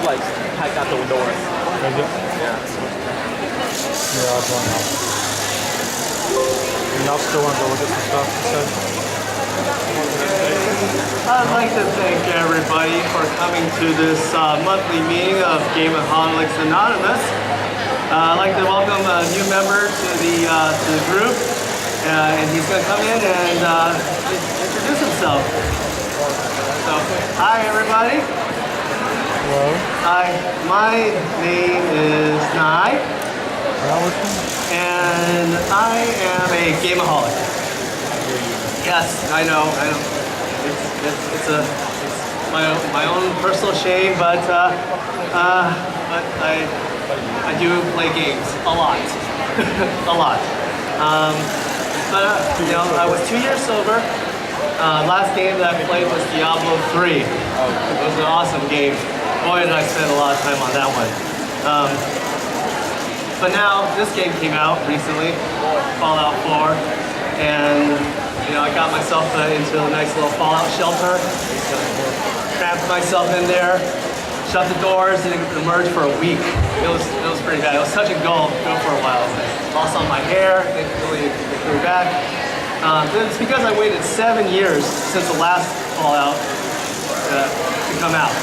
like hike out the door. Is it? Yeah. Yeah, I'll join up. And y'all still want to go look at some stuff, you said? I'd like to thank everybody for coming to this monthly meeting of Gameaholics Anonymous. I'd like to welcome a new member to the group, and he's going to come in and introduce himself. So, hi everybody. Hello. Hi, my name is Nai, and I am a gameaholic. Yes, I know. It's my own personal shame, but I do play games a lot, a lot. You know, I was 2 years sober. Last game that I played was Diablo 3. It was an awesome game. Boy, did I spend a lot of time on that one. But now this game came out recently, Fallout 4, and you know, I got myself into a nice little Fallout shelter, trapped myself in there, shut the doors, and emerged for a week. It was pretty bad. It was touch and go for a while. Lost all my hair, thankfully it grew back. It's because I waited 7 years since the last Fallout to come out,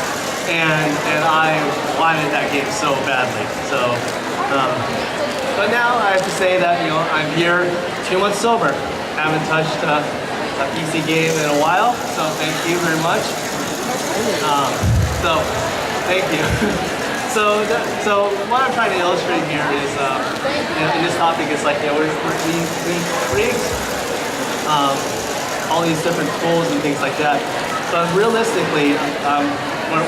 and I wanted that game so badly. So, but now I have to say that, you know, I'm here 2 months sober. Haven't touched a PC game in a while, so thank you very much. So thank you. So what I'm trying to illustrate here is, in this topic, is like, you know, we create all these different tools and things like that. But realistically,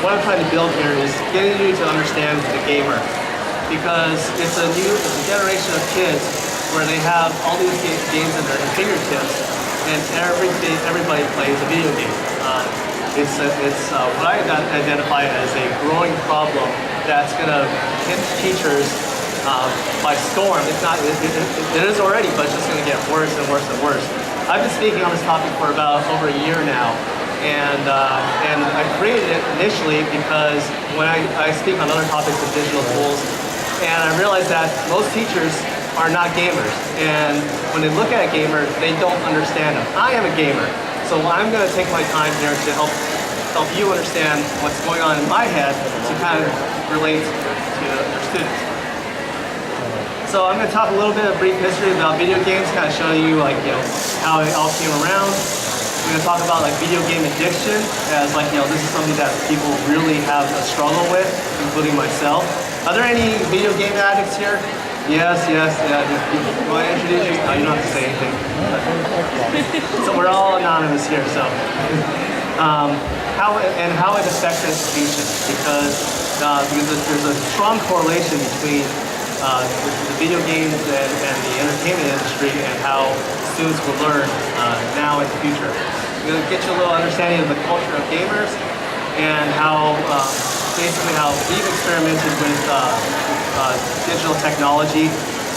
what I'm trying to build here is getting you to understand the gamer, because it's a generation of kids where they have all these games at their fingertips, and everybody plays a video game. It's what I identify as a growing problem that's going to hit teachers by storm. It's not. It is already, but it's just going to get worse and worse and worse. I've been speaking on this topic for about over a year now, and I created it initially because when I speak on other topics of digital tools, and I realized that most teachers are not gamers, and when they look at a gamer, they don't understand them. I am a gamer, so I'm going to take my time here to help you understand what's going on in my head to kind of relate to your students. So I'm going to talk a little bit of brief history about video games, kind of show you like, you know, how it all came around. We're going to talk about like video game addiction, as like, you know, this is something that people really have a struggle with, including myself. Are there any video game addicts here? Yes, yeah. You want to introduce you? No, you don't have to say anything. So we're all anonymous here. So, how it affects education, because there's a strong correlation between the video games and the entertainment industry and how students will learn now and in the future. We're going to get you a little understanding of the culture of gamers and how basically how we've experimented with digital technology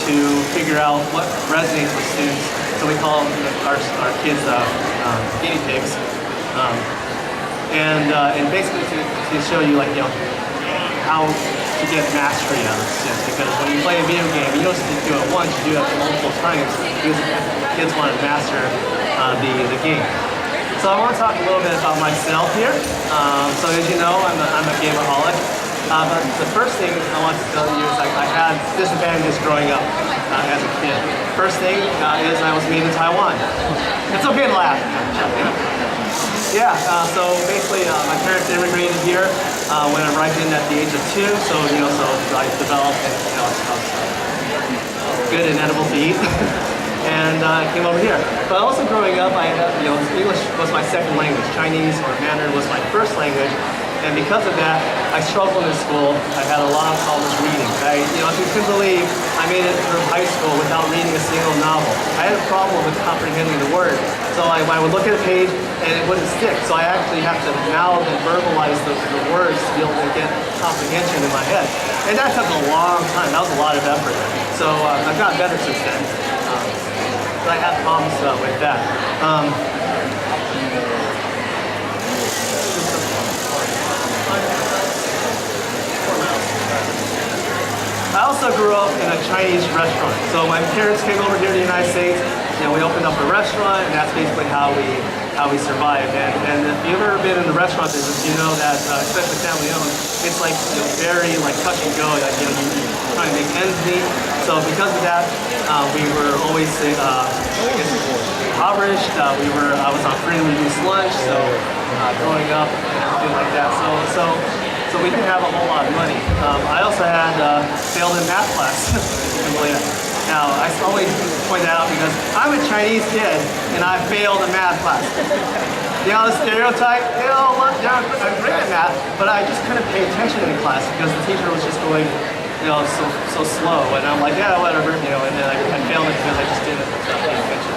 to figure out what resonates with students. So we call them our kids guinea pigs, and basically to show you like, you know, how to get mastery out of this. Because when you play a video game, you don't just do it once, you do it multiple times because kids want to master the game. So I want to talk a little bit about myself here. So as you know, I'm a gameaholic. But the first thing I want to tell you is I had disadvantages growing up as a kid. First thing is I was made in Taiwan. It's okay to laugh. Yeah, so basically my parents immigrated here when I arrived in at the age of 2. So, you know, so I developed, you know, good and edible to eat. And I came over here. But also growing up, you know, English was my second language. Chinese or Mandarin was my first language. And because of that, I struggled in school. I had a lot of problems reading. You know, if you can believe, I made it through high school without reading a single novel. I had a problem with comprehending the word. So I would look at a page and it wouldn't stick. So I actually have to mouth and verbalize the words to be able to get comprehension in my head. And that took a long time. That was a lot of effort. So I've gotten better since then. But I had problems with that. of grew up in a Chinese restaurant. So my parents came over here to the United States. We opened up a restaurant, and that's basically how we survived. And if you've ever been in the restaurant business, you know that, especially family owned, it's like very like touch and go. Like you're trying to make ends meet. So because of that, we were always impoverished. I was on free and reduced lunch. So growing up and everything like that. So we didn't have a whole lot of money. I also had failed in math class. You can believe it. Now, I always point that out because I'm a Chinese kid and I failed a math class. You know the stereotype? I'm great at math, but I just couldn't pay attention in class because the teacher was just going, so slow. And I'm like, yeah, whatever, and then I failed it because I just didn't pay attention.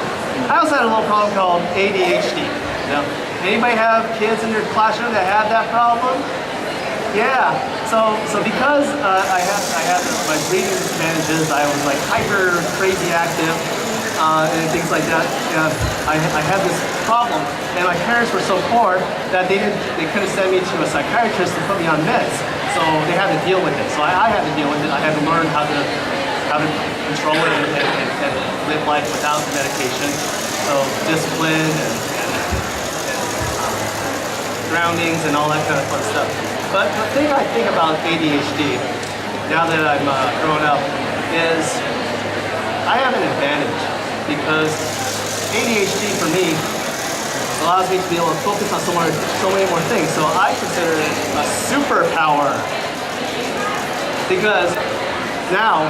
I also had a little problem called ADHD. Anybody have kids in your classroom that had that problem? Yeah, so because I had my reading disadvantages, I was like hyper crazy active and things like that. I had this problem, and my parents were so poor that they couldn't send me to a psychiatrist to put me on meds. So they had to deal with it. So I had to deal with it. I had to learn how to control it and live life without medication. So discipline and groundings and all that kind of fun stuff. But the thing I think about ADHD, now that I'm grown up, is I have an advantage because ADHD for me allows me to be able to focus on so many more things. So I consider it a superpower because now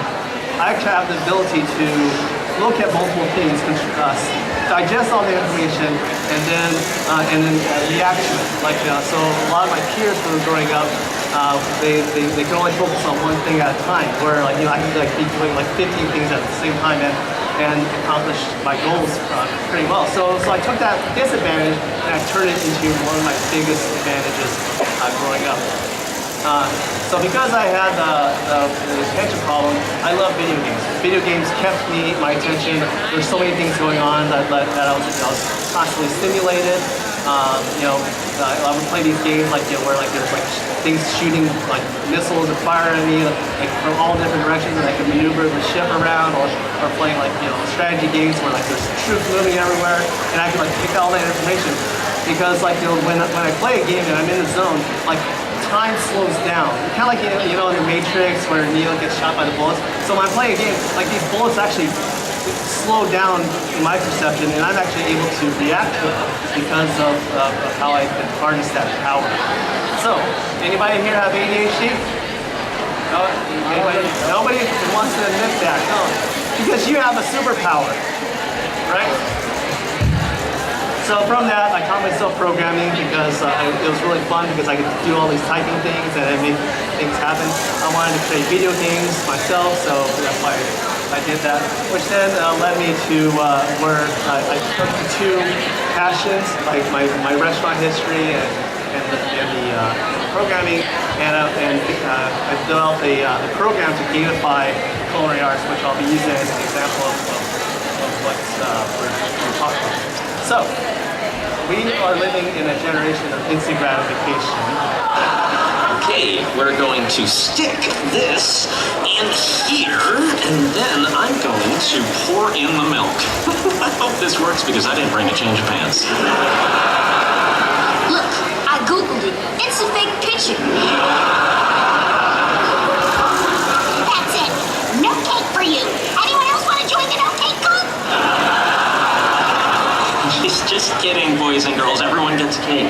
I have the ability to look at multiple things, digest all the information, and then react to it. So a lot of my peers who were growing up, they can only focus on one thing at a time. Where I can be doing 15 things at the same time and accomplish my goals pretty well. So I took that disadvantage and I turned it into one of my biggest advantages growing up. So because I had the attention problem, I love video games. Video games kept my attention. There's so many things going on that I was constantly stimulated. I would play these games where there's things shooting missiles and fire at me from all different directions, and I could maneuver the ship around, or playing strategy games where there's troops moving everywhere, and I could pick all that information because when I play a game and I'm in the zone, time slows down. Kind of in the Matrix where Neo gets shot by the bullets. So when I play a game, these bullets actually slow down in my perception, and I'm actually able to react to it because of how I can harness that power. So, anybody here have ADHD? No? Nobody wants to admit that, no? Because you have a superpower, right? So from that, I taught myself programming because it was really fun because I could do all these typing things and it made things happen. I wanted to create video games myself, so that's why I did that. Which then led me to where I took the two passions, like my restaurant history and the programming, and I developed a program to gamify culinary arts, which I'll be using as an example of what we're talking about. So, we are living in a generation of instant gratification. Okay, we're going to stick this in here, and then I'm going to pour in the milk. I hope this works because I didn't bring a change of pants. Look, I googled it. It's a fake picture. That's it. No cake for you. Anyone else want to join the no cake club? Just kidding, boys and girls. Everyone gets cake.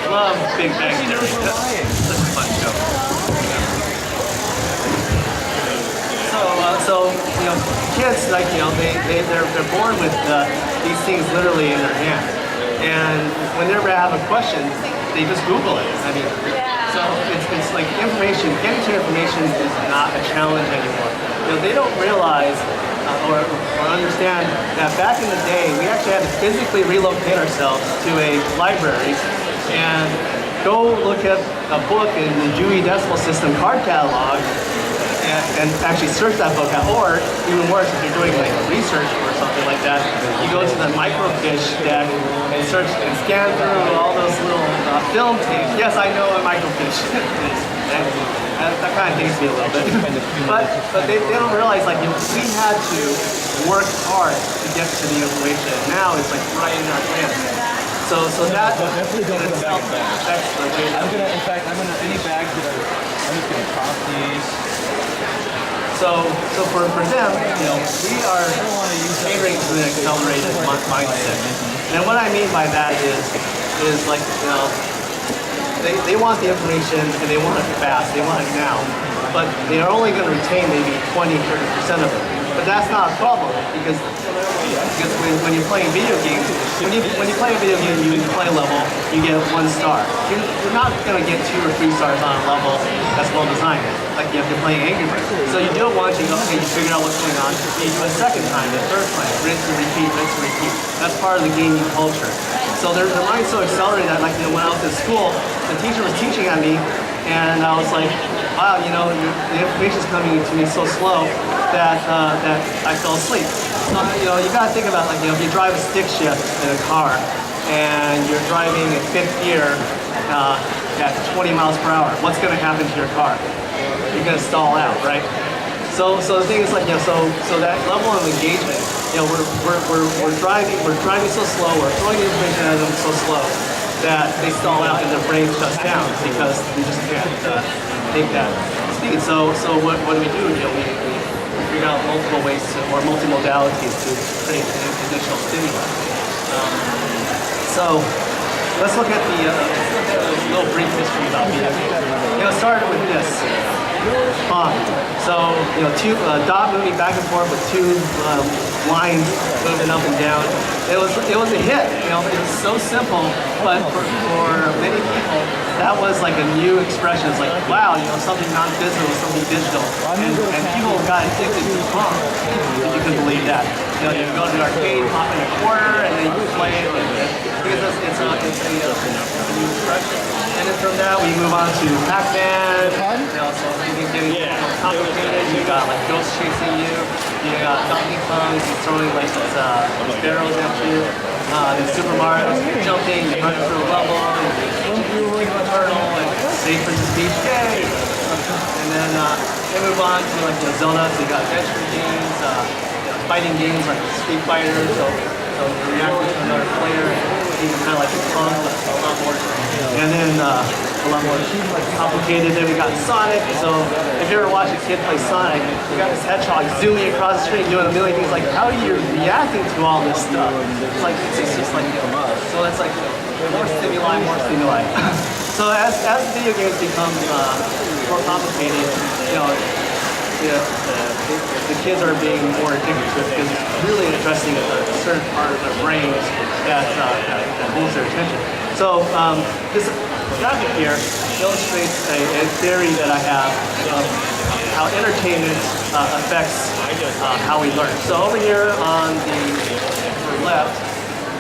Love Big Bang Theory. Such a fun show. So kids they're born with these things literally in their hand, and whenever they have a question, they just Google it. So it's like information. Getting to information is not a challenge anymore. They don't realize or understand that back in the day, we actually had to physically relocate ourselves to a library and go look at a book in the Dewey Decimal System card catalog and actually search that book out. Or even worse, if you're doing like research or something like that, you go to the microfiche deck and search and scan through all those little film tapes. Yes, I know what microfiche is. That kind of dates me a little bit. but they don't realize like we had to work hard to get to the information. Now it's like right in our hands. So that definitely don't in put them back itself in bags. affects the way that any bags that are, I'm just gonna toss these. So for them, we are catering to the accelerated mindset. And what I mean by that is like, they want the information and they want it fast, they want it now. But they are only going to retain maybe 20, 30% of it. But that's not a problem because when you're playing video games, when you play a video game, you play a level, you get 1 star. You're not going to get 2 or 3 stars on a level that's well designed. Like if you're playing Angry Birds. So you do it once, you go, okay, you figure out what's going on. You do it a second time, the third time, rinse and repeat, rinse and repeat. That's part of the gaming culture. So their mind's so accelerated that like when I was in school, the teacher was teaching at me, and I was like, wow, the information's coming to me so slow that I fell asleep. So, you gotta think about like, if you drive a stick shift in a car and you're driving in 5th gear at 20 miles per hour, what's gonna happen to your car? You're gonna stall out, right? So the thing is like, so that level of engagement, we're driving so slow, we're throwing the information at them so slow that they stall out and their brain shuts down because we just can't take that speed. So what do we do? We figure out multiple ways or multimodalities to create additional stimuli. So let's look at a little brief history about video games. It started with this. So, dot moving back and forth with 2 lines moving up and down. It was a hit. It was so simple, but for many people, that was like a new expression. It's like, wow, something non-physical, something digital, and people got addicted to Pong. If you could believe that. You go to the arcade, pop in a quarter, and then you play it, because it's a new expression. And then from that, we move on to Pac-Man. So everything getting complicated. You got like ghosts chasing you. You got Donkey Kong throwing like these barrels at you. Then Super Mario, jumping, you run through a level, you kick a turtle, and save Princess Peach, yay! And then they move on to like the Zelda. So you got adventure games, fighting games like Street Fighter. So you're reacting to another player. Even kind of like Pong, but a lot more, and then a lot more complicated. Then we got Sonic. So if you ever watch a kid play Sonic, you got this hedgehog zooming across the screen, doing a million things. Like, how are you reacting to all this stuff? It's like it's just like so it's like more stimuli. So as video games become more complicated, the kids are being more addicted to it because it's really addressing a certain part of their brains that holds their attention. So this graphic here illustrates a theory that I have of how entertainment affects how we learn. So over here on the left,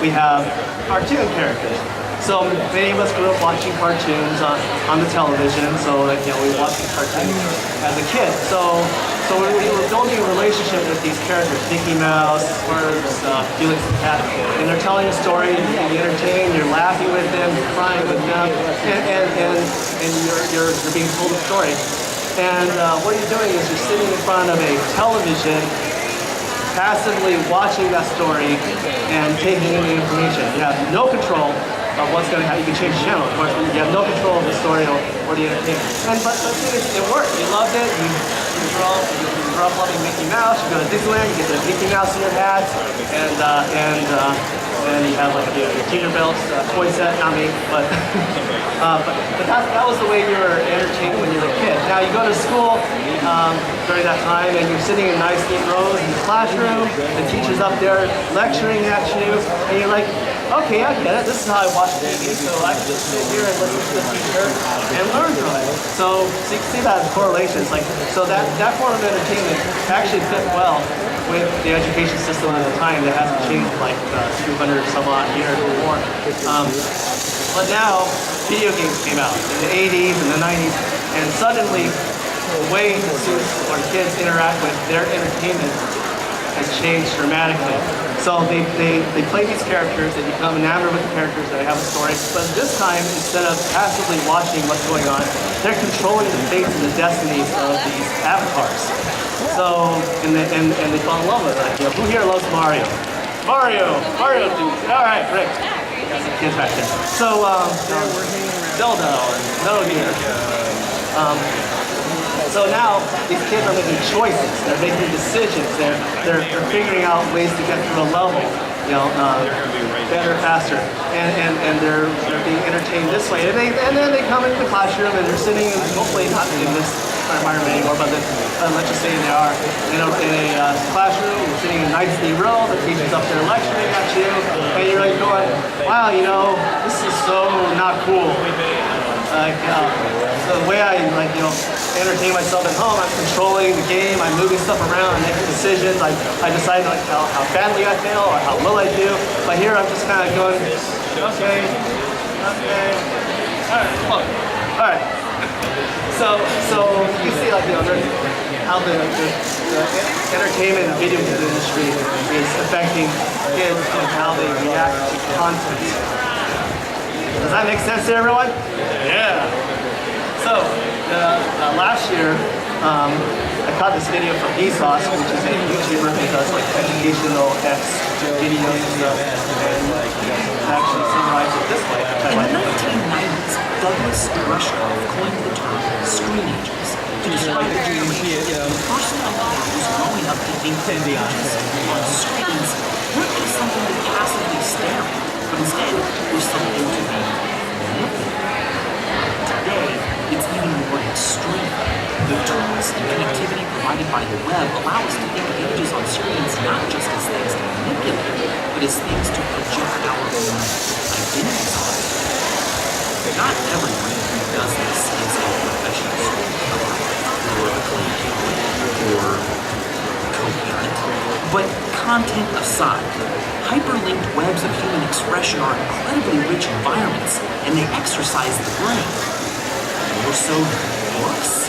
we have cartoon characters. So many of us grew up watching cartoons on the television. So we watched these cartoons as a kid. So we were building a relationship with these characters: Mickey Mouse, Squirts, Felix the Cat, and they're telling a story. You're being entertained. You're laughing with them. You're crying with them, and you're being told a story. And what you're doing is you're sitting in front of a television, passively watching that story and taking in the information. You have no control of what's going to happen. You can change the channel, of course, but you have no control of the story or the entertainment. But the thing is, it worked. You loved it. You grow up loving Mickey Mouse. You go to Disneyland, you get the Mickey Mouse in your hat, and you have like a Tinkerbell toy set. Not me, but that was the way you were entertained when you were a kid. Now you go to school during that time, and you're sitting in nice neat rows in the classroom. The teacher's up there lecturing at you, and you're like, okay, I get it. This is how I watch TV, so I can just sit here and listen to the teacher and learn from it. So you can see that correlation. It's like, so that form of entertainment actually fit well with the education system at the time that hasn't changed like 200 some odd years or more. But now, video games came out in the 80s and the 90s, and suddenly the way the students or kids interact with their entertainment has changed dramatically. So they play these characters, they become enamored with the characters, they have a story, but this time, instead of passively watching what's going on, they're controlling the fates and the destinies of these avatars. So, and they fall in love with it. You know, who here loves Mario? Mario, dude. All right, great. Got some kids back there. So, Zelda and Metal Gear. So now these kids are making choices. They're making decisions. They're figuring out ways to get through a level, you know, better, faster, and they're being entertained this way. And then they come into the classroom and they're sitting, hopefully not in this environment anymore, but let's just say they are in a classroom. You're sitting in a nicely row. The teacher's up there lecturing at you, and you're like going, "Wow, you know, this is so not cool." Like, so the way I entertain myself at home, I'm controlling the game, I'm moving stuff around, I'm making decisions, I decide like how badly I feel or how well I do. But here I'm just kind of going, okay, all right. So you see like how the entertainment and video game industry is affecting kids and how they react to content. Does that make sense to everyone? Yeah. So, last year, I caught this video from Vsauce, which is a YouTuber who does like educational videos and stuff, and actually summarized it this way. In the 1990s, Douglas Rushkoff coined the term screenagers to describe the generation of personalities growing up thinking images on screens weren't just something to passively stare at, but instead was something to be manipulated. Today, it's even more extreme. The tools and connectivity provided by the web allow us to think of images on screens not just as things to manipulate, but as things to project our own identities on. Not everyone who does this is a professional storyteller or coherent. But content aside, hyperlinked webs of human expression are incredibly rich environments, and they exercise the brain. More so than books?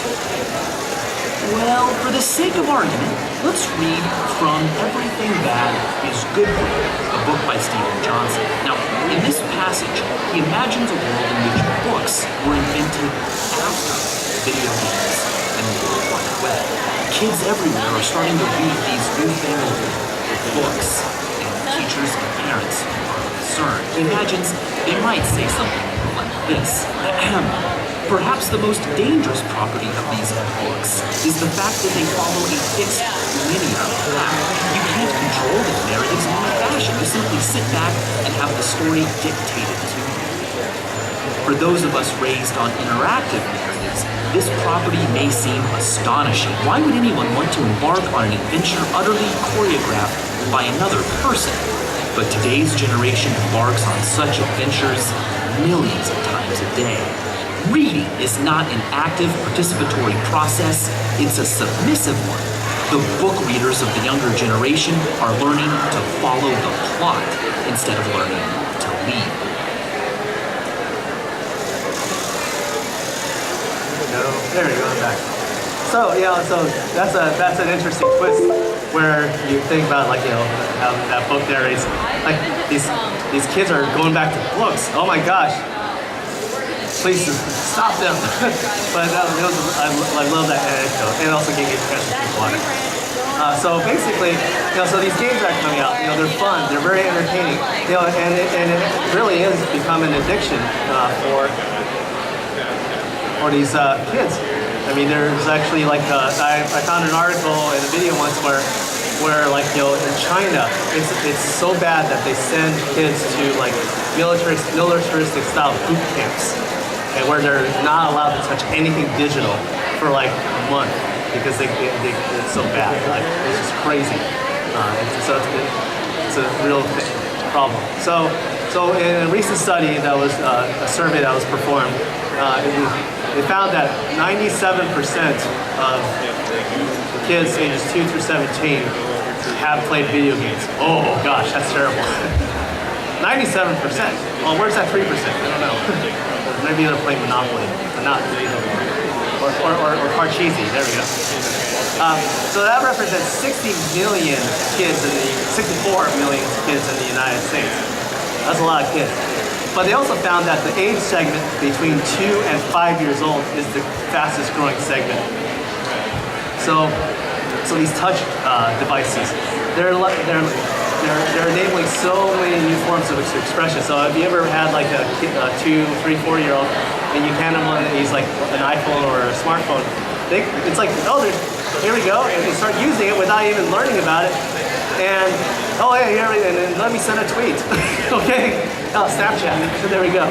Well, for the sake of argument, let's read From Everything Bad is Good for You, a book by Stephen Johnson. Now, in this passage, he imagines a world in which books were invented after video games and the World Wide Web. Kids everywhere are starting to read these newfangled books, and teachers and parents are concerned. He imagines they might say something like this. Perhaps the most dangerous property of these books is the fact that they follow a fixed linear path. You can't control the narratives in any fashion. You simply sit back and have the story dictated to you. For those of us raised on interactive narratives, this property may seem astonishing. Why would anyone want to embark on an adventure utterly choreographed by another person? But today's generation embarks on such adventures millions of times a day. Reading is not an active, participatory process, it's a submissive one. The book readers of the younger generation are learning to follow the plot instead of learning to lead. There you go, back. So that's an interesting twist where you think about how that book narrates like these kids are going back to books. Oh my gosh. Please stop them. But I love that anecdote. And it also gave me a chance to keep on it. So basically, so these games are coming out. They're fun. They're very entertaining. And it really is become an addiction for these kids. I mean, there's actually I found an article in a video once where in China, it's so bad that they send kids to militaristic style boot camps. And where they're not allowed to touch anything digital for a month because it's so bad. It's just crazy. It's a real problem. So in a recent study that was a survey that was performed, they found that 97% of kids ages 2 through 17 have played video games. Oh gosh, that's terrible. 97%. Well, where's that 3%? I don't know. Maybe they're playing Monopoly, but not video games. or Parcheesi. There we go. So that represents 60 million kids 64 million kids in the United States. That's a lot of kids. But they also found that the age segment between 2 and 5 years old is the fastest growing segment. So these touch devices, they're enabling so many new forms of expression. So have you ever had like a 2, 3, 4-year-old and you hand them one and he's like an iPhone or a smartphone? It's like, oh, here we go, and they start using it without even learning about it. And oh yeah, here, and then let me send a tweet. Okay, oh, Snapchat. So there we go.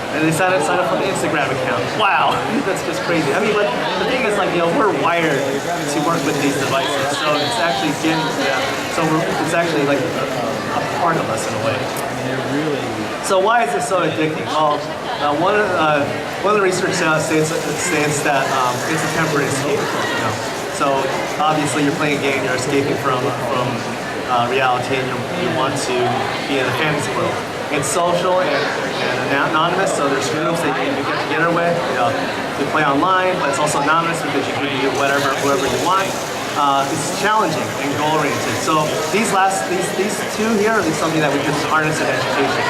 And they sign up for the Instagram account. Wow, that's just crazy. I mean, but the thing is, like, we're wired to work with these devices, so it's actually getting to that. So it's actually like a part of us in a way. So why is this so addicting? Well, one of the research states that it's a temporary escape. So obviously you're playing a game, you're escaping from reality, and you want to be in a fantasy world. It's social and anonymous, so there's groups that you get together with. You play online, but it's also anonymous because you can do whoever you want. It's challenging and goal-oriented. So these two here is something that we can harness in education.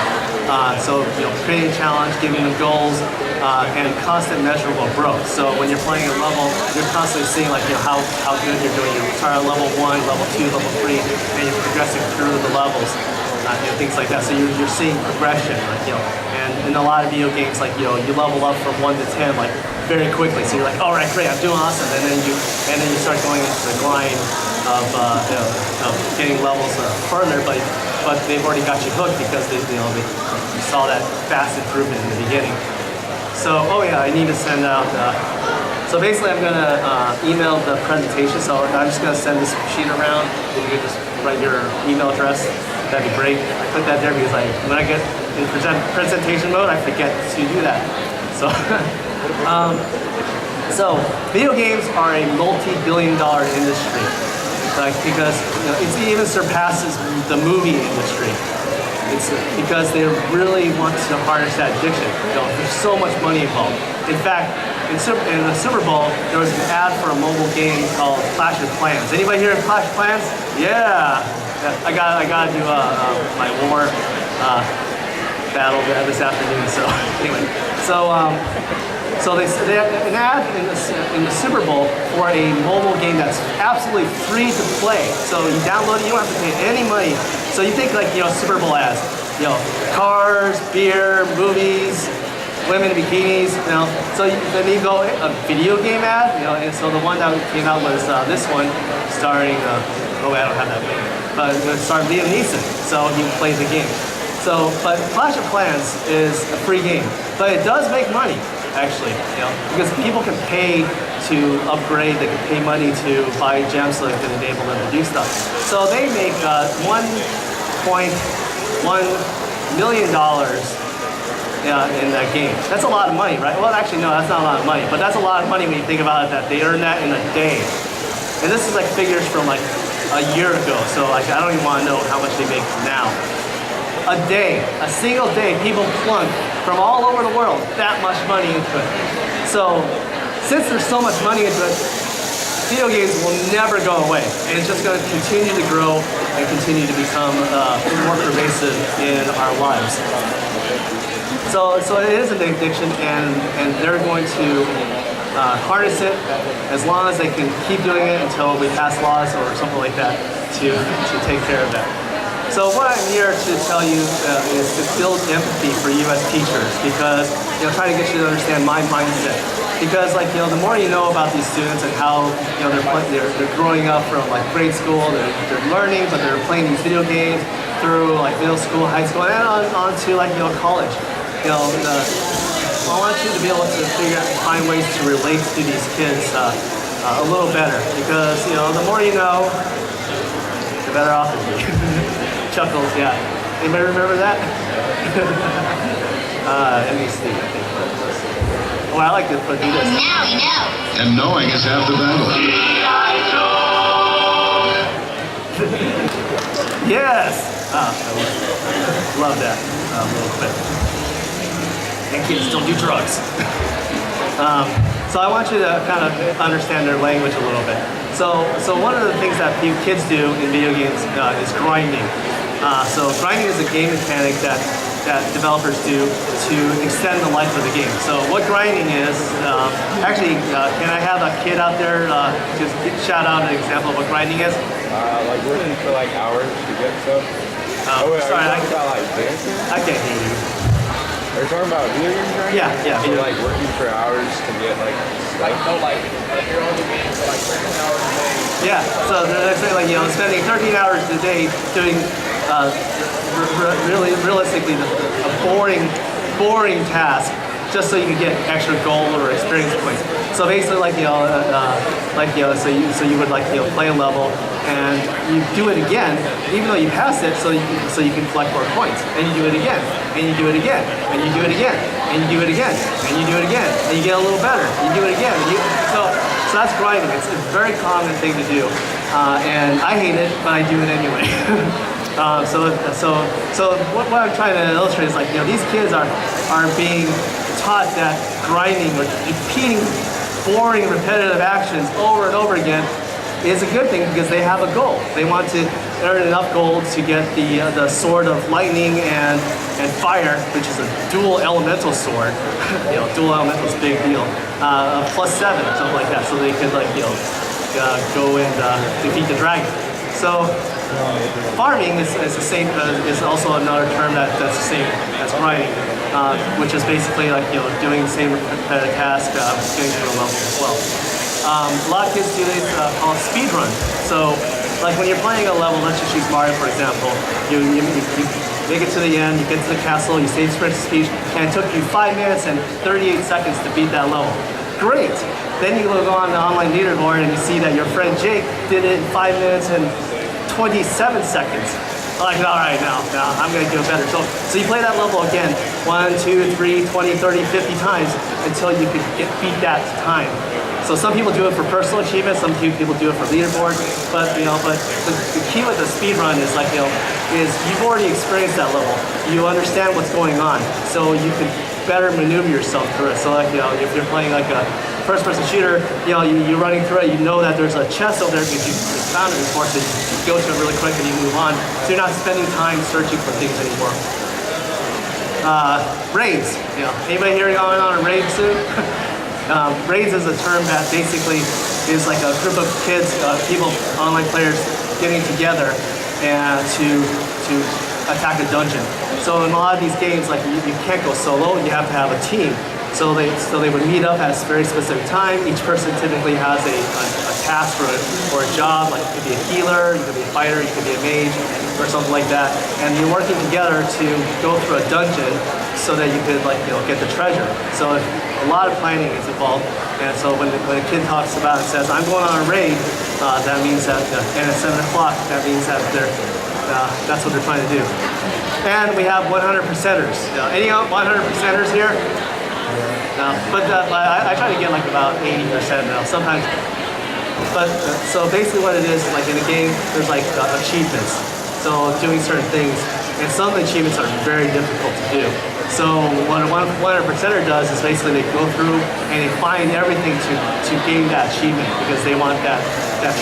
So creating a challenge, giving them goals, and constant measurable growth. So when you're playing a level, you're constantly seeing like how good you're doing. You start at level 1, level 2, level 3, and you're progressing through the levels. Things like that. So you're seeing progression, like, and in a lot of video games, like you level up from 1 to 10 like very quickly. So you're like, all right, great, I'm doing awesome, and then you start going into the grind of getting levels further, but they've already got you hooked because you saw that fast improvement in the beginning. So oh yeah, I need to send out. So basically, I'm gonna email the presentation. So I'm just gonna send this sheet around. If you could just write your email address, that'd be great. I put that there because when I get in presentation mode, I forget to do that. So, so video games are a multi-billion-dollar industry, because it even surpasses the movie industry. It's because they really want to harness that addiction. There's so much money involved. In fact, in the Super Bowl, there was an ad for a mobile game called Clash of Clans. Anybody here in Clash of Clans? Yeah. I gotta do my war battle this afternoon. So anyway, so they had an ad in the Super Bowl for a mobile game that's absolutely free to play. So you download it, you don't have to pay any money. So you think like Super Bowl ads, cars, beer, movies, women in bikinis, So then you go a video game ad, and so the one that came out was this one, starring I don't have that name, but it starred Liam Neeson. So he plays the game. So, but Clash of Clans is a free game, but it does make money actually, because people can pay to upgrade, they can pay money to buy gems so they can enable them to do stuff. So they make $1.1 million in that game. That's a lot of money, right? Well, actually, no, that's not a lot of money, but that's a lot of money when you think about it, that they earn that in a day. And this is like figures from like a year ago, so like I don't even want to know how much they make now. A day, a single day, people plunk from all over the world that much money into it. So since there's so much money into it, video games will never go away, and it's just going to continue to grow and continue to become more pervasive in our lives. So it is an addiction, and they're going to harness it as long as they can keep doing it until we pass laws or something like that to take care of that. So what I'm here to tell you is to build empathy for you as teachers, because trying to get you to understand my mindset. Because the more you know about these students and how they're growing up from like grade school, they're learning, but they're playing these video games through like middle school, high school, and on to like college. I want you to be able to find ways to relate to these kids a little better, because the more you know, the better off you'll be. Chuckles, yeah. Anybody remember that? Let me see. Oh, I like to do this. Now we know. And knowing is half the battle. Yes! I love that a little bit. And kids, don't do drugs. So I want you to kind of understand their language a little bit. So one of the things that kids do in video games is grinding. So grinding is a game mechanic that developers do to extend the life of the game. So what grinding is, can I have a kid out there just shout out an example of what grinding is? Like working for like hours to get stuff. Wait, sorry, are you talking about like dancing? I can't hear you. Are you talking about video games right Yeah, now? yeah. So like working for hours to get like you're on the game for like 13 hours a day. Yeah, so they're saying like, spending 13 hours a day doing realistically a boring task just so you can get extra gold or experience points. So basically so you would play a level and you do it again, even though you passed it, so you can collect more points. And you do it again, and you do it again, and you do it again, and you do it again, and you do it again, and you get a little better. You do it again. So that's grinding. It's a very common thing to do, and I hate it, but I do it anyway. So what I'm trying to illustrate is these kids are being taught that grinding or repeating boring, repetitive actions over and over again is a good thing because they have a goal. They want to earn enough gold to get the sword of lightning and fire, which is a dual elemental sword. Dual elemental is a big deal. +7 or something like that, so they could go and defeat the dragon. So farming is the same. Is also another term that's the same as grinding, which is basically doing the same repetitive task, getting to a level as well. A lot of kids do this called speed run. So when you're playing a level, let's just use Mario for example. You make it to the end, you get to the castle, you save sprint speech, and it took you 5 minutes and 38 seconds to beat that level. Great. Then you go on the online leaderboard and you see that your friend Jake did it in 5 minutes and 27 seconds. All right, now I'm gonna do it better. So you play that level again, 1, 2, 3, 20, 30, 50 times until you could beat that time. So some people do it for personal achievement, some people do it for leaderboard, but the key with the speed run is is you've already experienced that level. You understand what's going on, so you can better maneuver yourself through it. So if you're playing a first-person shooter, you're running through it, you know that there's a chest over there because you found it before, so you go to it really quick and you move on. So you're not spending time searching for things anymore. Raids. Anybody here going on a raid soon? Raids is a term that basically is like a group of kids, people, online players getting together and to attack a dungeon. So in a lot of these games, you can't go solo, you have to have a team. So they would meet up at a very specific time. Each person typically has a task or a job, like it could be a healer, you could be a fighter, you could be a mage, or something like that. And you're working together to go through a dungeon so that you could get the treasure. So a lot of planning is involved. And so when a kid talks about it and says, I'm going on a raid, that means that, and at 7 o'clock, that means that that's what they're trying to do. And we have 100%ers. Any 100%ers here? No, but I try to get about 80% now, sometimes. But so basically what it is, in a game, there's achievements. So doing certain things, and some of the achievements are very difficult to do. So what a 100%er does is basically they go through and they find everything to gain that achievement because they want that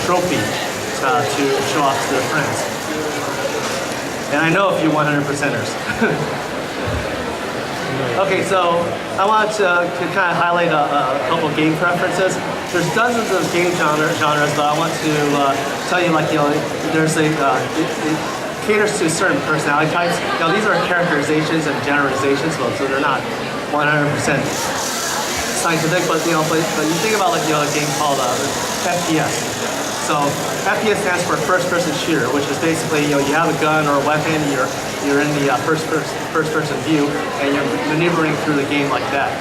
trophy to show off to their friends. And I know a few 100%ers. Okay, so I want to kind of highlight a couple game preferences. There's dozens of game genres, but I want to tell you, there's it caters to certain personality types. These are characterizations and generalizations, so they're not 100% scientific, but you think about a game called FPS. So FPS stands for first-person shooter, which is basically you have a gun or a weapon, you're in the first-person view, and you're maneuvering through the game like that.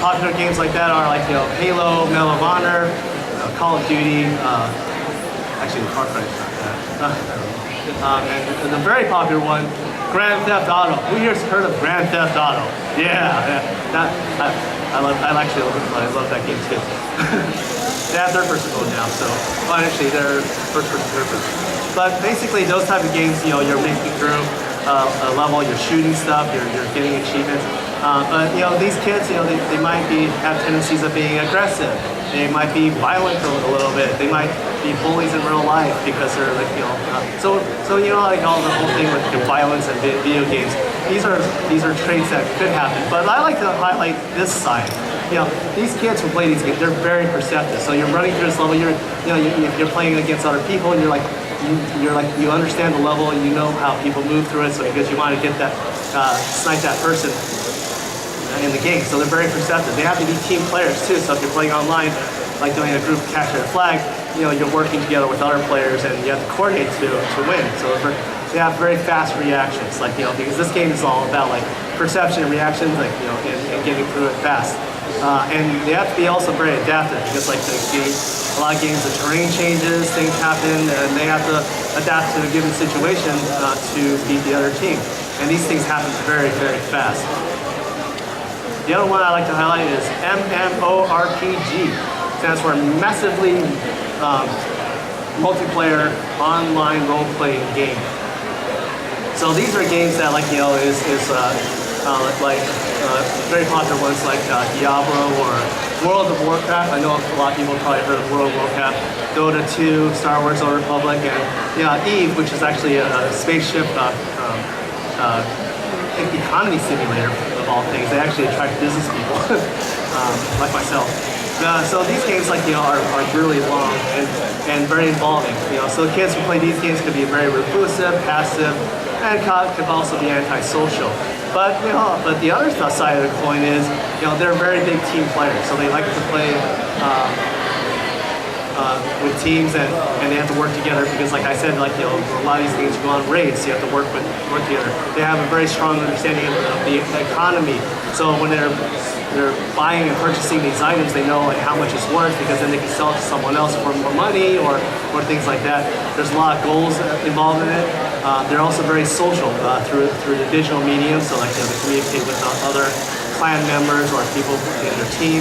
Popular games like that are Halo, Medal of Honor, Call of Duty, actually Far Cry is not that. And the very popular one, Grand Theft Auto. Who here's heard of Grand Theft Auto? Yeah. I love that game too. They have third-person mode now, so actually they're first-person, third-person. But basically, those type of games, you're making through a level, you're shooting stuff, you're getting achievements. But these kids, they might have tendencies of being aggressive. They might be violent a little bit. They might be bullies in real life because they're like so like all the whole thing with violence and video games. These are traits that could happen. But I like to highlight this side. These kids who play these games, they're very perceptive. So you're running through this level. You're playing against other people, and you understand the level. And you know how people move through it. So because you want to get that snipe that person in the game. So they're very perceptive. They have to be team players too. So if you're playing online, like doing a group capture the flag, you're working together with other players and you have to coordinate to win. So they have very fast reactions, because this game is all about like perception and reactions, and getting through it fast. And they have to be also very adaptive because a lot of games, the terrain changes, things happen, and they have to adapt to a given situation to beat the other team. And these things happen very, very fast. The other one I like to highlight is MMORPG. Stands for Massively Multiplayer Online Role-Playing Game. So these are games that is very popular ones like Diablo or World of Warcraft. I know a lot of people probably heard of World of Warcraft. Dota 2, Star Wars: Old Republic, and Eve, which is actually a spaceship economy simulator of all things. They actually attract business people, like myself. So these games are really long and very involving. So kids who play these games can be very reclusive, passive, and could also be antisocial. But the other side of the coin is they're very big team players. So they like to play with teams and they have to work together because, like I said, a lot of these games go on raids, so you have to work together. They have a very strong understanding of the economy. So when they're buying and purchasing these items, they know how much it's worth because then they can sell it to someone else for more money or things like that. There's a lot of goals involved in it. They're also very social through the digital medium, so they communicate with other clan members or people in their team.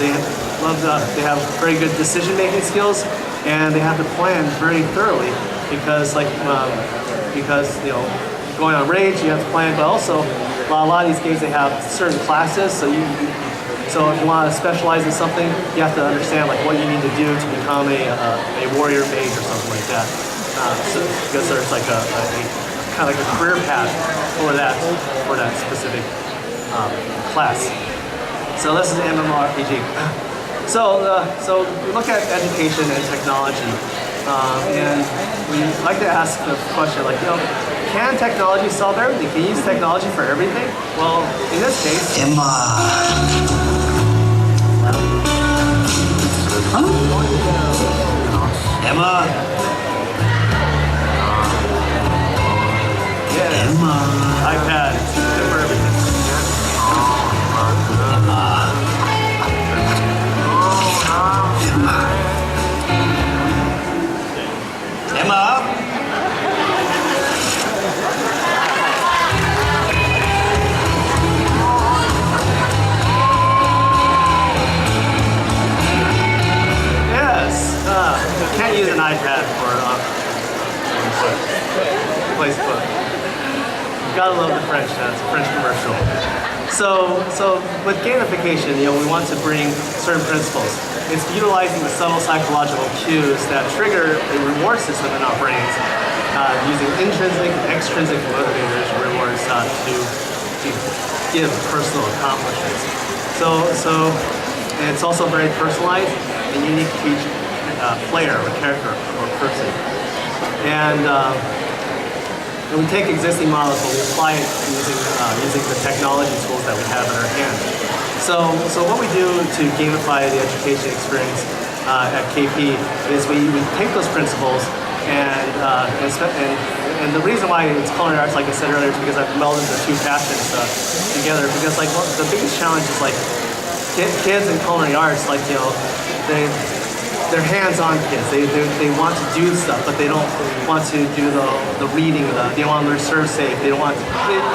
They have very good decision-making skills, and they have to plan very thoroughly because going on raids, you have to plan, but also a lot of these games, they have certain classes, so if you want to specialize in something, you have to understand what you need to do to become a warrior mage or something like that. Because there's a kind of like a career path for that specific class. So this is MMORPG. So we look at education and technology, and we like to ask the question can technology solve everything? Can you use technology for everything? Well, in this case, Emma. Emma. yeah, Emma. iPad, good for everything. Emma. Yes, you can't use an iPad for Facebook. You gotta love the French. That's a French commercial. So with gamification, we want to bring certain principles. It's utilizing the subtle psychological cues that trigger a reward system in our brains, using intrinsic and extrinsic motivators, rewards to give personal accomplishments. So and it's also very personalized and unique to each player or character or person. And we take existing models and we apply it using the technology tools that we have in our hands. So what we do to gamify the education experience at KP is we take those principles and the reason why it's culinary arts, like I said earlier, is because I've melded the two passions together. Because the biggest challenge is kids in culinary arts, they're hands-on kids. They want to do stuff, but they don't want to do the reading. They don't want to learn serve safe. They don't want.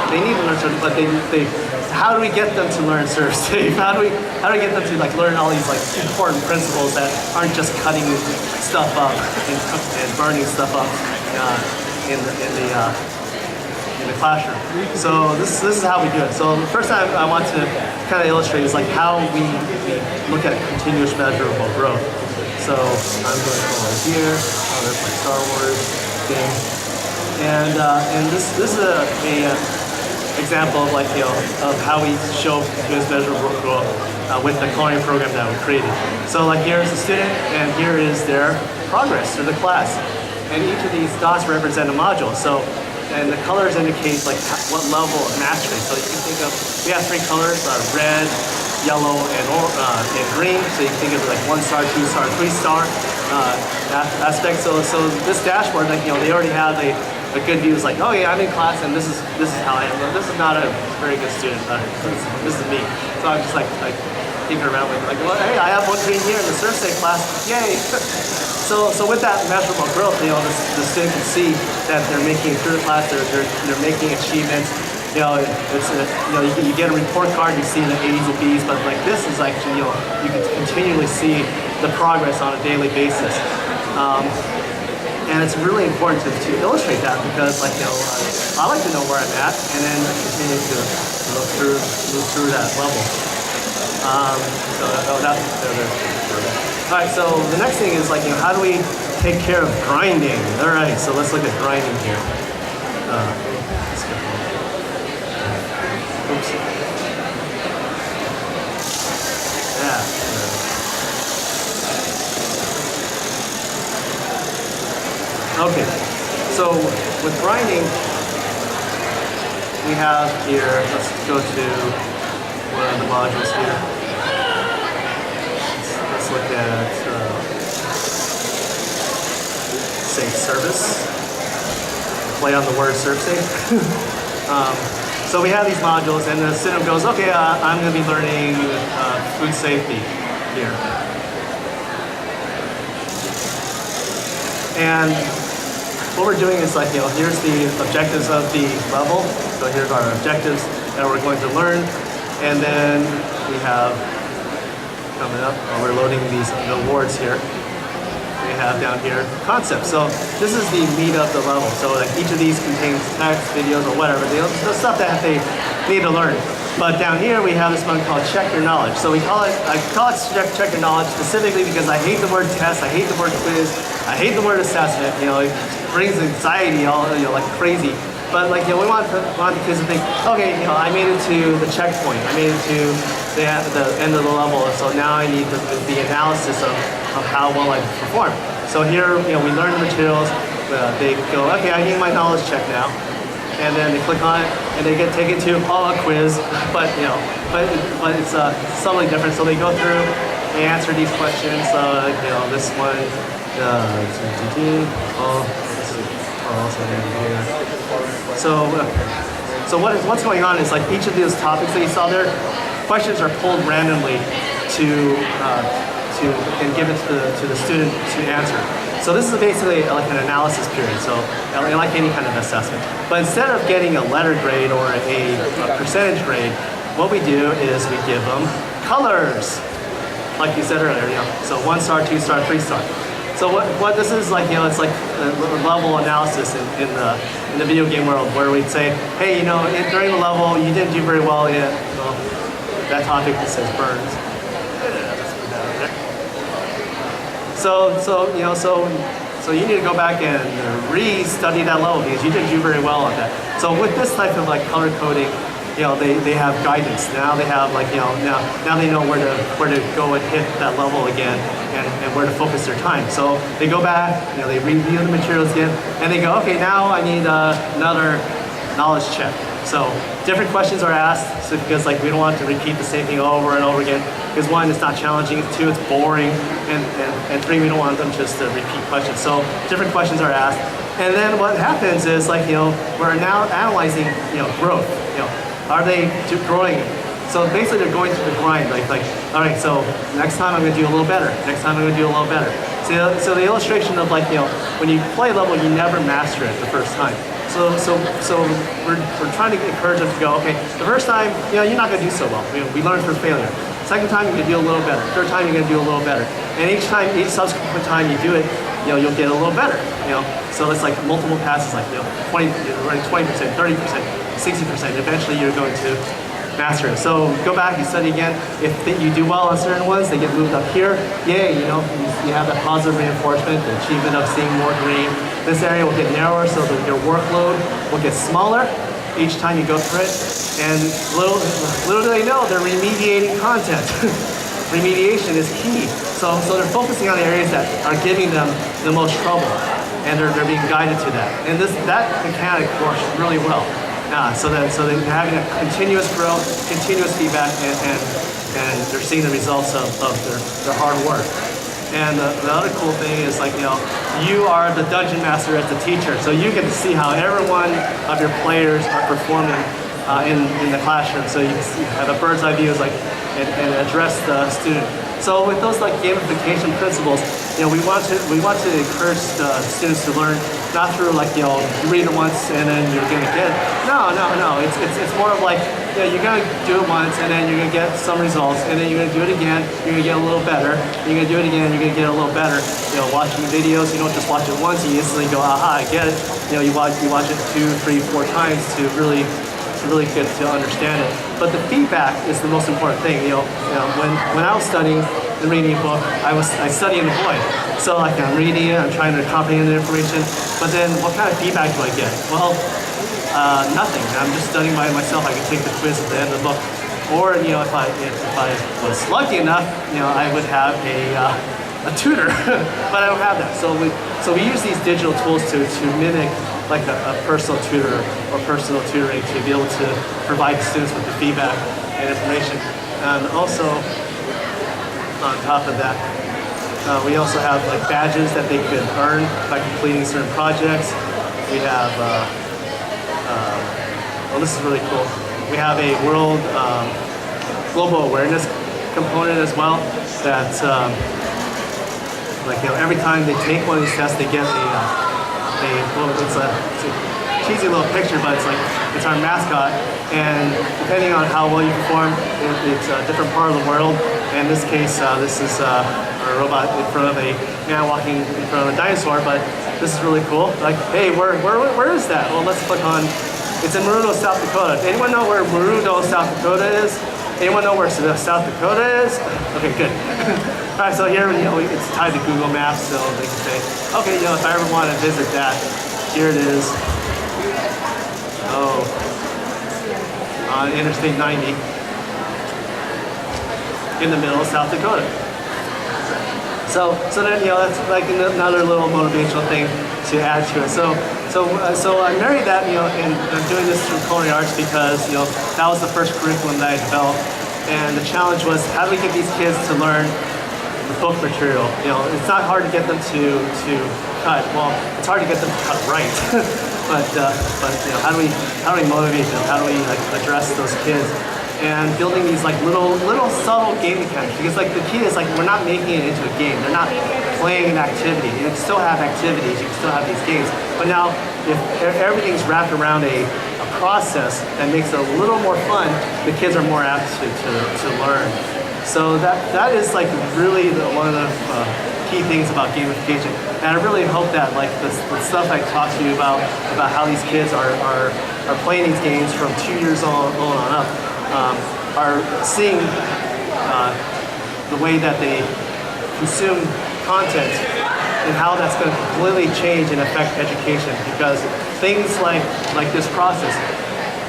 They need to learn serve, but they. How do we get them to learn serve safe? How do we get them to learn all these important principles that aren't just cutting stuff up and burning stuff up in the in the classroom. So this is how we do it. So the first time I want to kind of illustrate is like how we look at continuous measurable growth. So I'm going to go over here. Oh, there's my Star Wars thing. And this is a example of like, of how we show continuous measurable growth with the coloring program that we created. So like here's the student and here is their progress through the class. And each of these dots represent a module. So, and the colors indicate like what level of mastery. So you can think of, we have 3 colors, red, yellow, and green. So you can think of like 1 star, 2 star, 3 star aspect. So this dashboard, like, they already have a good view. It's like, oh yeah, I'm in class and this is how I am. This is not a very good student. This is me. So I'm just like thinking around with like, well, hey, I have 1 green here in the Survey class. Yay! So with that measurable growth, the student can see that they're making through the class. They're making achievements. You get a report card. You see the A's and B's, but like this is actually, you can continually see the progress on a daily basis. And it's really important to illustrate that because, like, I like to know where I'm at, and then continue to move through that level. All right. So the next thing is like, how do we take care of grinding? All right. So let's look at grinding here. Oops. Yeah. Okay, so with grinding, we have here, let's go to one of the modules here. Let's look at, say, service. Play on the word servicing. So we have these modules, and the student goes, okay, I'm going to be learning food safety here. And what we're doing is like, here's the objectives of the level. So here's our objectives that we're going to learn. And then we have, coming up, we're loading the awards here. We have down here concepts. So this is the meat of the level. So like each of these contains text, videos, or whatever. The stuff that they need to learn. But down here we have this one called Check Your Knowledge. So I call it Check Your Knowledge specifically because I hate the word test, I hate the word quiz, I hate the word assessment. It brings anxiety all like crazy. But like, we want the kids to think, okay, I made it to the checkpoint, I made it to the end of the level, so now I need the analysis of how well I perform. So here, we learn the materials. They go, okay, I need my knowledge check now. And then they click on it, and they get taken to a quiz, but it's something different. So they go through, they answer these questions. This one, so what's going on is like each of these topics that you saw there, questions are pulled randomly and given to the student to answer. So this is basically like an analysis period, so like any kind of assessment. But instead of getting a letter grade or a percentage grade, what we do is we give them colors, like you said earlier. So 1 star, 2 star, 3 star. So what this is like, it's like a level analysis in the video game world where we'd say, hey, during the level you didn't do very well in that topic that says burns. So you need to go back and re-study that level because you didn't do very well on that. So with this type of like color coding, they have guidance. Now they have like, now they know where to go and hit that level again and where to focus their time. So they go back, they review the materials again, and they go, okay, now I need another knowledge check. So different questions are asked, because like we don't want to repeat the same thing over and over again. Because 1, it's not challenging. 2, it's boring, and 3, we don't want them just to repeat questions. So different questions are asked, and then what happens is like we're now analyzing growth. Are they growing? So basically they're going through the grind. Like all right, so next time I'm going to do a little better. Next time I'm going to do a little better. So the illustration of like when you play a level, you never master it the first time. So we're trying to encourage them to go, okay, the first time, you're not going to do so well. We learn through failure. Second time, you're going to do a little better. Third time, you're going to do a little better. And each subsequent time you do it, you'll get a little better. So it's like multiple passes, like 20%, 30%, 60%. Eventually, you're going to master it. So go back, you study again. If you do well on certain ones, they get moved up here. Yay, you have that positive reinforcement, the achievement of seeing more green. This area will get narrower, so that your workload will get smaller each time you go through it. And little do they know, they're remediating content. Remediation is key. So they're focusing on the areas that are giving them the most trouble, and they're being guided to that. And that mechanic works really well. So they're having a continuous growth, continuous feedback, and they're seeing the results of their hard work. And the other cool thing is, you are the dungeon master as the teacher, so you get to see how every one of your players are performing in the classroom. So you can have a bird's eye view and address the student. So with those gamification principles, we want to encourage the students to learn not through you read it once and then you're gonna get it. No. It's more of you're gonna do it once and then you're gonna get some results, and then you're gonna do it again. You're gonna get a little better. You're gonna do it again. You're gonna get a little better. Watching videos, you don't just watch it once and you instantly go, aha, I get it. You watch it 2, 3, 4 times to really get to understand it. But the feedback is the most important thing. When I was studying and reading a book, I study in the void. So I'm reading it, I'm trying to comprehend the information, but then what kind of feedback do I get? Well, nothing. I'm just studying by myself. I can take the quiz at the end of the book. Or if I was lucky enough, I would have a tutor, but I don't have that. So we use these digital tools to mimic a personal tutor or personal tutoring to be able to provide students with the feedback and information. And also, on top of that, we also have badges that they could earn by completing certain projects. We have, this is really cool. We have a world global awareness component as well. That every time they take one of these tests, they get it's a cheesy little picture, but it's our mascot, and depending on how well you perform, it's a different part of the world. In this case, this is a robot in front of a man walking in front of a dinosaur, but this is really cool. Hey, where is that? Well, let's click on. It's in Maruno, South Dakota. Does anyone know where Maruno, South Dakota is? Anyone know where South Dakota is? Okay, good. All right, so here, it's tied to Google Maps, so they can say, okay, if I ever want to visit that, here it is. On Interstate 90, in the middle of South Dakota. So then, that's another little motivational thing to add to it. So I married that, and I'm doing this through culinary arts because, that was the first curriculum that I developed. And the challenge was, how do we get these kids to learn the book material? It's not hard to get them to cut. Well, it's hard to get them to cut right. but how do we motivate them? How do we address those kids? And building these little subtle game mechanics, because the key is we're not making it into a game. They're not playing an activity. You can still have activities. You can still have these games. But now, if everything's wrapped around a process that makes it a little more fun, the kids are more apt to learn. So that is really one of the key things about gamification. And I really hope that the stuff I talked to you about how these kids are playing these games from 2 years old on up, are seeing the way that they consume content and how that's going to completely change and affect education, because things like this process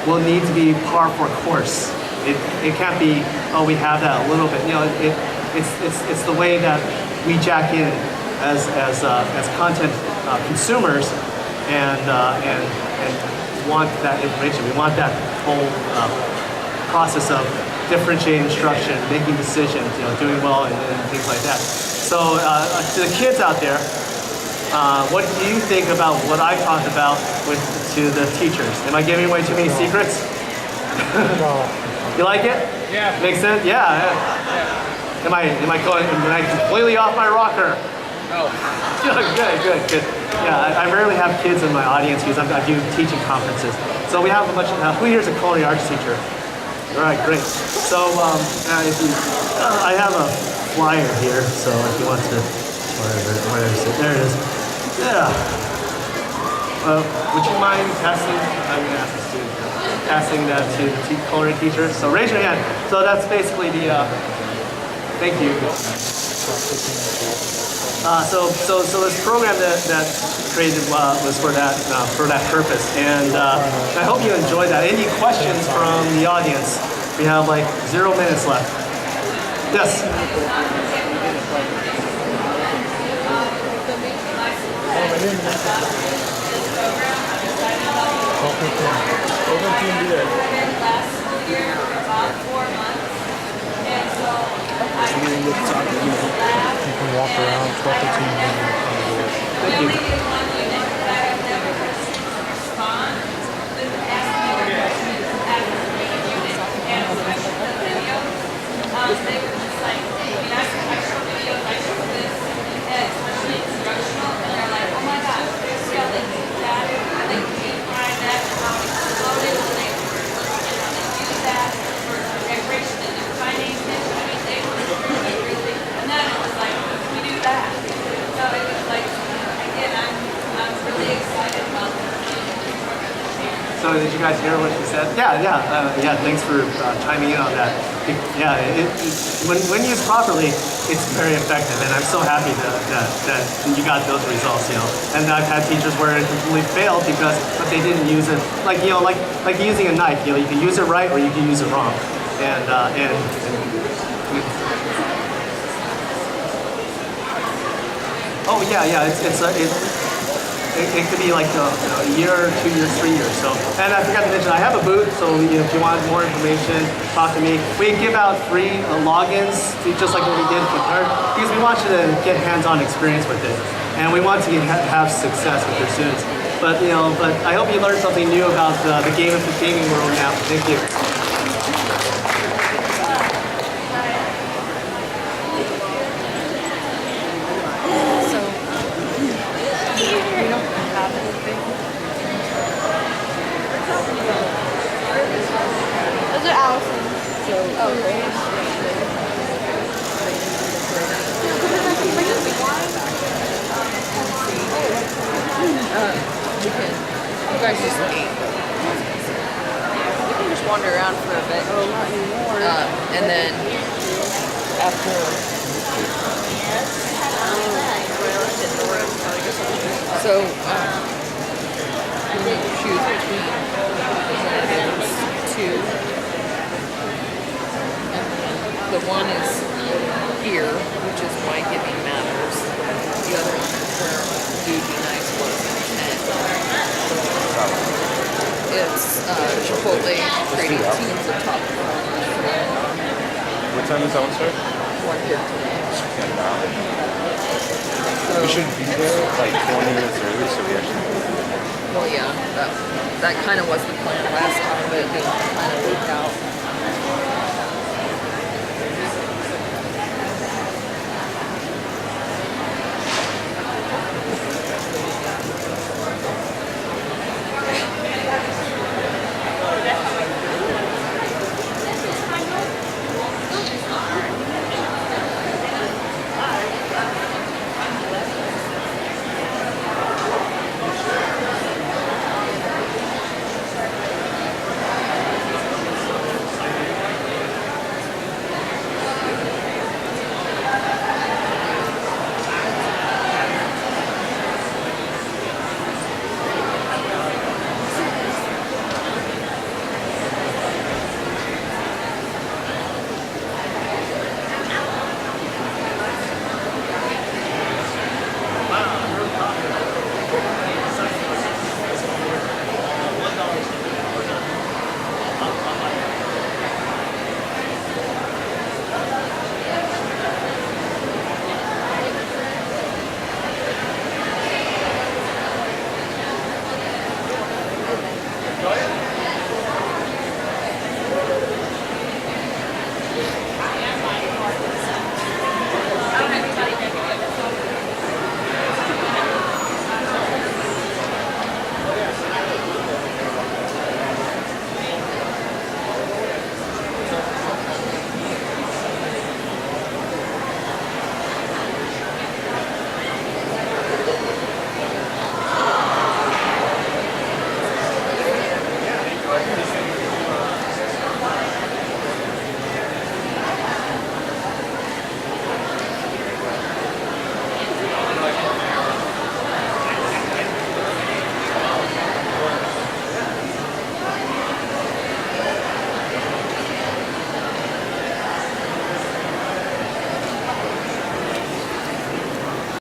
will need to be par for course. It can't be, we have that a little bit. It's the way that we jack in as content consumers and want that information. We want that whole process of differentiating instruction, making decisions, doing well, and things like that. So to the kids out there, what do you think about what I talked about to the teachers? Am I giving away too many secrets? No. You like it? Yeah. Makes sense? Yeah. Am I completely off my rocker? No. Good. Yeah, I rarely have kids in my audience because I do teaching conferences. So we have a bunch of, who here's a culinary arts teacher? All right, great. So I have a flyer here, so if you want to Where is it? There it is. Yeah. Would you mind passing? I'm going to ask the student. Passing that to the culinary teacher. So raise your hand. So that's basically the. Thank you. So this program that created was for that purpose, and I hope you enjoyed that. Any questions from the audience? We have like 0 minutes left. Yes. You can walk around 12 to 15 minutes. Thank you. So did you guys hear what she said? Yeah. Thanks for chiming in on that. Yeah, when used properly, it's very effective, and I'm so happy that you got those results. And I've had teachers where it completely failed but they didn't use it. Like using a knife. You can use it right or you can use it wrong. Oh yeah. It could be like a year, 2 years, 3 years. So, and I forgot to mention, I have a booth. So if you want more information, talk to me. We give out free logins, just like what we did with her, because we want you to get hands-on experience with it, and we want to have success with your students. But I hope you learned something new about the gaming world now. Thank you. Those are Allison's. Oh, great. You guys just ate. We can just wander around for a bit. Oh, not anymore. And then after so you choose between those two. The one is here, which is why giving matters. The other one is where do be nice was intent. It's Chipotle creating teams of top performers. What time does that one start? 1:15. We should be there like 20 minutes early so we actually. Well, yeah, that kind of was the plan last time, but it didn't kind of work out.